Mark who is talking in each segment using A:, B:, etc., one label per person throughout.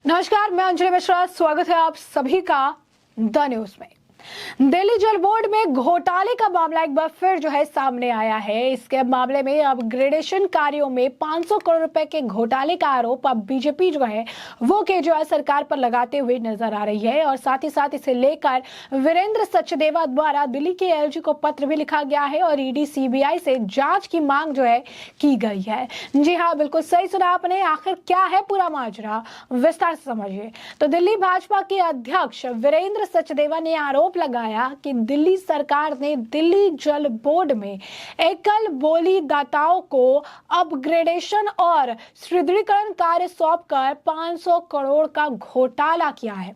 A: नमस्कार, मैं अंजलि मिश्रा। स्वागत है आप सभी का द न्यूज में। दिल्ली जल बोर्ड में घोटाले का मामला एक बार फिर सामने आया है। इसके मामले में अपग्रेडेशन कार्यों में 500 करोड़ रुपए के घोटाले का आरोप अब बीजेपी वो केजरीवाल सरकार पर लगाते हुए नजर आ रही है और साथ ही साथ इसे लेकर वीरेंद्र सचदेवा द्वारा दिल्ली के एलजी को पत्र भी लिखा गया है और ईडी सीबीआई से जांच की मांग की गई है। जी हाँ, बिल्कुल सही सुना आपने। आखिर क्या है पूरा माजरा, विस्तार से समझिए। तो दिल्ली भाजपा के अध्यक्ष वीरेंद्र सचदेवा ने आरोप लगाया कि दिल्ली सरकार ने दिल्ली जल बोर्ड में एकल बोली दाताओं को अपग्रेडेशन और सुदृढ़ीकरण कार्य सौंपकर 500 करोड़ का घोटाला किया है।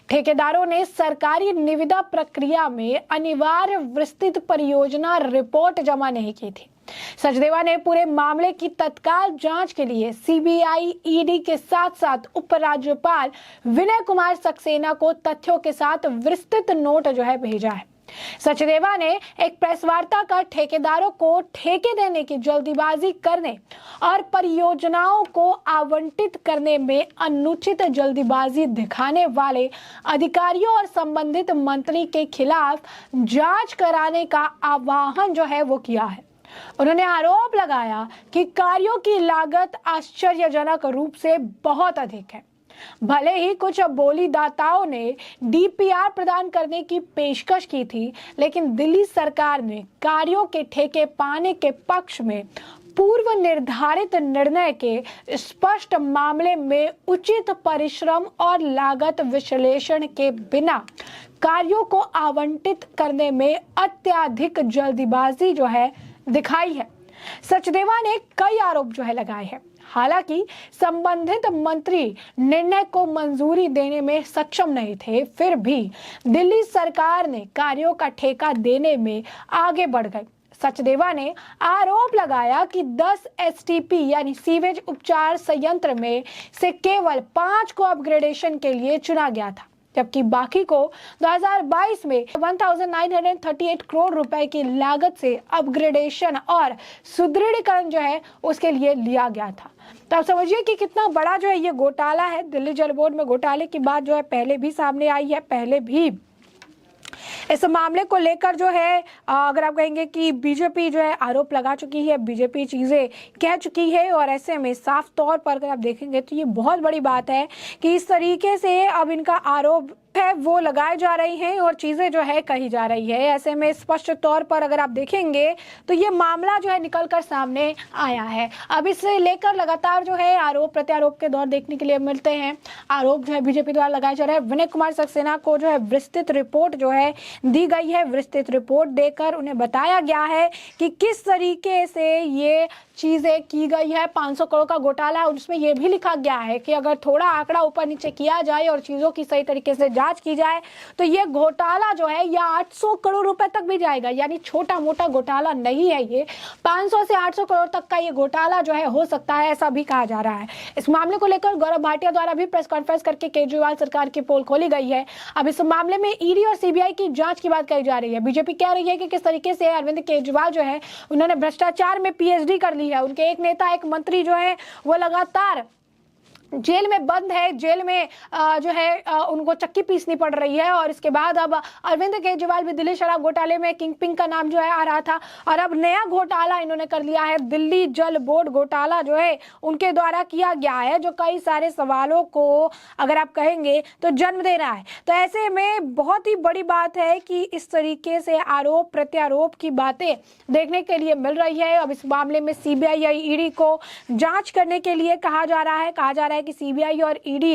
A: ठेकेदारों ने सरकारी निविदा प्रक्रिया में अनिवार्य विस्तृत परियोजना रिपोर्ट जमा नहीं की थी। सचदेवा ने पूरे मामले की तत्काल जांच के लिए सीबीआई, ईडी के साथ साथ उपराज्यपाल विनय कुमार सक्सेना को तथ्यों के साथ विस्तृत नोट भेजा है। सचदेवा ने एक प्रेस वार्ता कर ठेकेदारों को ठेके देने की जल्दीबाजी करने और परियोजनाओं को आवंटित करने में अनुचित जल्दीबाजी दिखाने वाले अधिकारियों और संबंधित मंत्री के खिलाफ जांच कराने का आह्वान वो किया है। उन्होंने आरोप लगाया कि कार्यों की लागत आश्चर्यजनक रूप से बहुत अधिक है। भले ही कुछ बोलीदाताओं ने डीपीआर प्रदान करने की पेशकश की थी, लेकिन दिल्ली सरकार ने कार्यों के ठेके पाने के पक्ष में पूर्व निर्धारित निर्णय के स्पष्ट मामले में उचित परिश्रम और लागत विश्लेषण के बिना कार्यों को आवंटित करने में अत्यधिक जल्दीबाजी दिखाई है। सचदेवा ने कई आरोप लगाए हैं। हालांकि संबंधित मंत्री निर्णय को मंजूरी देने में सक्षम नहीं थे, फिर भी दिल्ली सरकार ने कार्यों का ठेका देने में आगे बढ़ गई। सचदेवा ने आरोप लगाया कि 10 एसटीपी यानी सीवेज उपचार संयंत्र में से केवल 5 को अपग्रेडेशन के लिए चुना गया था, जबकि बाकी को 2022 में 1938 करोड़ रुपए की लागत से अपग्रेडेशन और सुदृढ़ीकरण उसके लिए लिया गया था। तो आप समझिए कि कितना बड़ा ये घोटाला है। दिल्ली जल बोर्ड में घोटाले की बात पहले भी सामने आई है। पहले भी इस मामले को लेकर अगर आप कहेंगे कि बीजेपी आरोप लगा चुकी है, बीजेपी चीजें कह चुकी है और ऐसे में साफ तौर पर अगर आप देखेंगे तो ये बहुत बड़ी बात है कि इस तरीके से अब इनका आरोप वो लगाए जा रही हैं और चीजें कही जा रही है। ऐसे में स्पष्ट तौर पर अगर आप देखेंगे तो ये मामला निकल कर सामने आया है। अब इसे लेकर लगातार आरोप प्रत्यारोप के दौर देखने के लिए मिलते हैं। आरोप बीजेपी द्वारा लगाया जा रहा है। विनय कुमार सक्सेना को विस्तृत रिपोर्ट दी गई है। विस्तृत रिपोर्ट देकर उन्हें बताया गया है कि किस तरीके से ये चीजें की गई है। 500 करोड़ का घोटाला, उसमें यह भी लिखा गया है कि अगर थोड़ा आंकड़ा ऊपर नीचे किया जाए और चीजों की सही तरीके से जांच की जाए तो ये घोटाला ये 800 करोड़ रुपए तक भी जाएगा। यानी छोटा मोटा घोटाला नहीं है ये। 500 से 800 करोड़ तक का ये घोटाला हो सकता है, ऐसा भी कहा जा रहा है। इस मामले को लेकर गौरव भाटिया द्वारा भी प्रेस कॉन्फ्रेंस करके केजरीवाल सरकार की पोल खोली गई है। अब इस मामले में ईडी और सीबीआई की जांच की बात कही जा रही है। बीजेपी कह रही है कि किस तरीके से अरविंद केजरीवाल उन्होंने भ्रष्टाचार में पीएचडी कर ली है। उनके एक नेता, एक मंत्री वो लगातार जेल में बंद है। जेल में उनको चक्की पीसनी पड़ रही है और इसके बाद अब अरविंद केजरीवाल भी दिल्ली शराब घोटाले में किंग पिंग का नाम आ रहा था और अब नया घोटाला इन्होंने कर लिया है। दिल्ली जल बोर्ड घोटाला उनके द्वारा किया गया है, जो कई सारे सवालों को अगर आप कहेंगे तो जन्म दे रहा है। तो ऐसे में बहुत ही बड़ी बात है कि इस तरीके से आरोप प्रत्यारोप की बातें देखने के लिए मिल रही है। अब इस मामले में सीबीआई या ईडी को जांच करने के लिए कहा जा रहा है कि सीबीआई और ईडी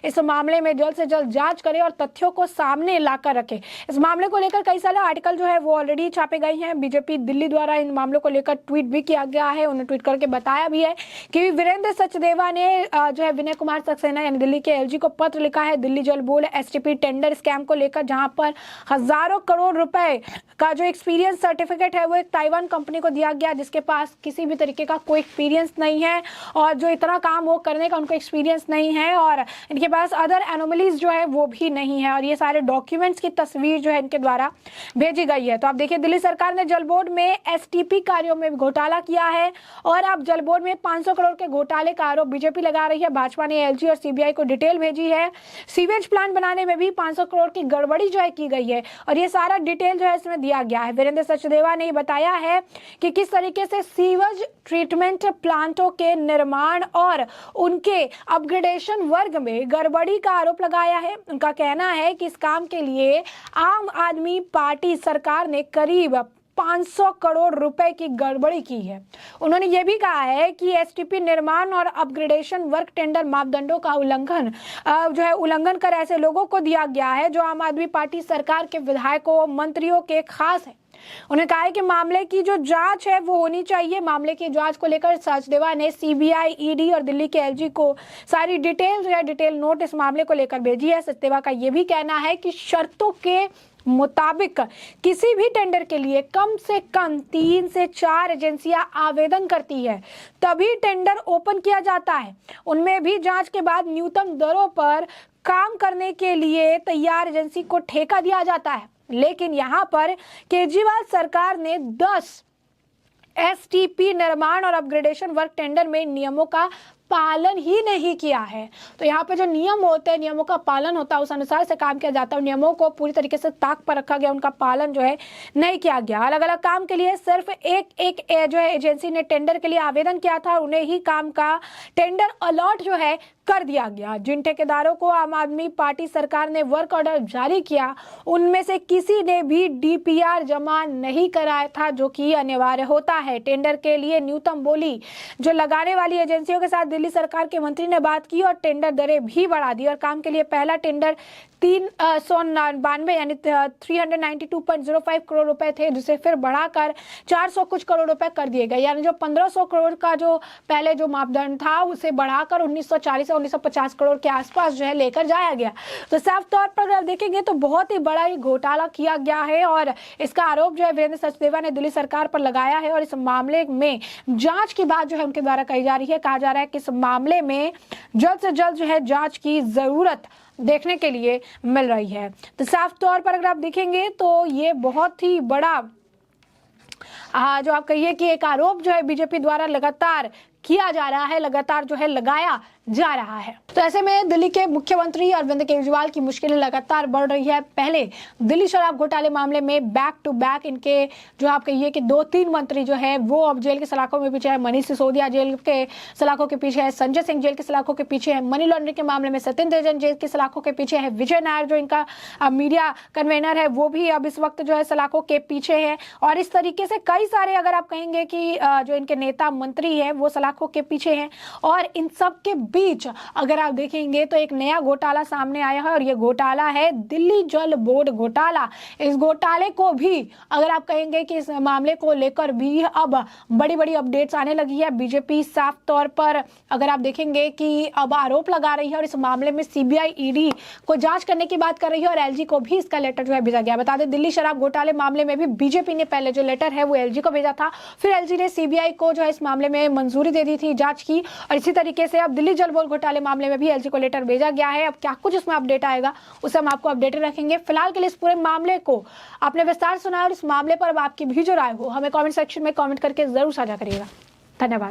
A: इस मामले में जल्द से जल्द जांच करे और तथ्यों को सामने लाकर रखे। इस मामले को लेकर कई सारे आर्टिकल वो ऑलरेडी छापे गए हैं। बीजेपी दिल्ली द्वारा इन मामलों को लेकर ट्वीट भी किया गया है। उन्होंने ट्वीट करके बताया भी है कि वीरेंद्र सचदेवा ने विनय कुमार सक्सेना यानी दिल्ली के एलजी को पत्र लिखा है दिल्ली जल बोर्ड एसटीपी टेंडर स्कैम को लेकर, जहां पर हजारों करोड़ रुपए का एक्सपीरियंस सर्टिफिकेट है वो एक ताइवान कंपनी को दिया गया, जिसके पास किसी भी तरीके का कोई एक्सपीरियंस नहीं है और जो इतना काम वो करने का उनको एक्सपीरियंस नहीं है और इनके पास अदर एनोमलीज जो है वो भी नहीं है। और ये सारे डॉक्यूमेंट्स की तस्वीर जो है इनके द्वारा भेजी गई है। तो आप देखिए, दिल्ली सरकार ने जल बोर्ड में एसटीपी कार्यों में घोटाला किया है और अब जल बोर्ड में 500 करोड़ के घोटाले का आरोप बीजेपी लगा रही है। भाजपा ने एलजी और सीबीआई को डिटेल भेजी है। सीवेज प्लांट बनाने में भी 500 करोड़ की गड़बड़ी जो है की गई है और ये सारा डिटेल जो है इसमें दिया गया है। वीरेंद्र सचदेवा ने बताया है कि किस तरीके से सीवेज ट्रीटमेंट प्लांटों के निर्माण और उनके अपग्रेडेशन वर्ग में गड़बड़ी का आरोप लगाया है। उनका कहना है कि इस काम के लिए आम आदमी पार्टी सरकार ने करीब 500 करोड़ रुपए की गड़बड़ी की है। उन्होंने ये भी कहा है कि एसटीपी निर्माण और अपग्रेडेशन वर्क टेंडर मापदंडों का उल्लंघन कर ऐसे लोगों को दिया गया है जो आम आदमी पार्टी सरकार के विधायकों मंत्रियों के खास है। उन्होंने कहा है कि मामले की जो जांच है वो होनी चाहिए। मामले की जांच को लेकर सचदेवा ने सीबीआई, ईडी और दिल्ली के एलजी को सारी डिटेल नोट इस मामले को लेकर भेजी है। सचदेवा का ये भी कहना है कि शर्तों के मुताबिक किसी भी टेंडर के लिए कम से कम 3 से 4 एजेंसियां आवेदन करती है, तभी टेंडर ओपन किया जाता है। उनमें भी जांच के बाद न्यूनतम दरों पर काम करने के लिए तैयार एजेंसी को ठेका दिया जाता है। लेकिन यहां पर केजरीवाल सरकार ने 10 एसटीपी निर्माण और अपग्रेडेशन वर्क टेंडर में नियमों का पालन ही नहीं किया है। तो यहाँ पे जो नियम होते हैं, नियमों का पालन होता है, उस अनुसार से काम किया जाता है। नियमों को पूरी तरीके से ताक पर रखा गया, उनका पालन जो है नहीं किया गया। अलग अलग काम के लिए सिर्फ एक जो है एजेंसी ने टेंडर के लिए आवेदन किया था, उन्हें ही काम का टेंडर अलॉट जो है कर दिया गया। जिन ठेकेदारों को आम आदमी पार्टी सरकार ने वर्क ऑर्डर जारी किया, उनमें से किसी ने भी डीपीआर जमा नहीं कराया था, जो कि अनिवार्य होता है। टेंडर के लिए न्यूनतम बोली जो लगाने वाली एजेंसियों के साथ दिल्ली सरकार के मंत्री ने बात की और टेंडर दरें भी बढ़ा दी और काम के लिए पहला टेंडर 392 यानी 392.05 करोड़ रुपए थे, जिसे फिर बढ़ाकर 400 कुछ करोड़ रुपए कर दिए गए। यानी जो 1500 करोड़ का जो पहले जो मापदंड था उसे बढ़ाकर 1940 और 1950 करोड़ के आसपास जो है लेकर जाया गया। तो साफ तौर पर अगर देखेंगे तो बहुत ही बड़ा ही घोटाला किया गया है और इसका आरोप जो है वीरेंद्र सचदेवा ने दिल्ली सरकार पर लगाया है। और इस मामले में जांच की बात जो है उनके द्वारा कही जा रही है। कहा जा रहा है कि इस मामले में जल्द से जल्द जो है जांच की जरूरत देखने के लिए मिल रही है। तो साफ तौर पर अगर आप देखेंगे तो ये बहुत ही बड़ा जो आप कहिए कि एक आरोप जो है बीजेपी द्वारा लगातार किया जा रहा है, लगातार जो है लगाया जा रहा है। तो ऐसे में दिल्ली के मुख्यमंत्री अरविंद केजरीवाल की मुश्किलें लगातार बढ़ रही है। पहले दिल्ली शराब घोटाले मामले में बैक टू बैक इनके जो आप कहिए कि 2-3 मंत्री जो है वो अब जेल के सलाखों में पीछे है। मनीष सिसोदिया जेल के सलाखों के पीछे है, संजय सिंह जेल के सलाखों के पीछे है, मनी लॉन्ड्रिंग के मामले में सत्येंद्र जैन जेल के सलाखों के पीछे है, विजय नायर जो इनका मीडिया कन्वेनर है वो भी अब इस वक्त जो है सलाखों के पीछे है। और इस तरीके से कई सारे अगर आप कहेंगे कि जो इनके नेता मंत्री है वो सलाखों के पीछे हैं। और इन सब के बीच अगर आप देखेंगे तो एक नया घोटाला सामने आया है और ये घोटाला है दिल्ली जल बोर्ड घोटाला। इस घोटाले को भी अगर आप कहेंगे कि इस मामले को लेकर भी अब बड़ी बड़ी अपडेट्स आने लगी है। बीजेपी साफ तौर पर अगर आप देखेंगे कि अब आरोप लगा रही है और इस मामले में सीबीआई, ईडी को जांच करने की बात कर रही है और एलजी को भी इसका लेटर जो है भेजा गया। बता दें, दिल्ली शराब घोटाले मामले में भी बीजेपी ने पहले जो लेटर है वो एलजी को भेजा था, फिर एलजी ने सीबीआई को जो है इस मामले में मंजूरी दे दी थी जांच की। और इसी तरीके से अब दिल्ली जल बोर्ड घोटाले मामले में भी एलजी को लेटर भेजा गया है। अब क्या कुछ इसमें अपडेट आएगा उसे हम आपको अपडेटेड रखेंगे। फिलहाल के लिए इस पूरे मामले को आपने विस्तार सुना और इस मामले पर अब आपकी भी जो राय हो हमें कमेंट सेक्शन में कमेंट करके जरूर साझा करिएगा। धन्यवाद।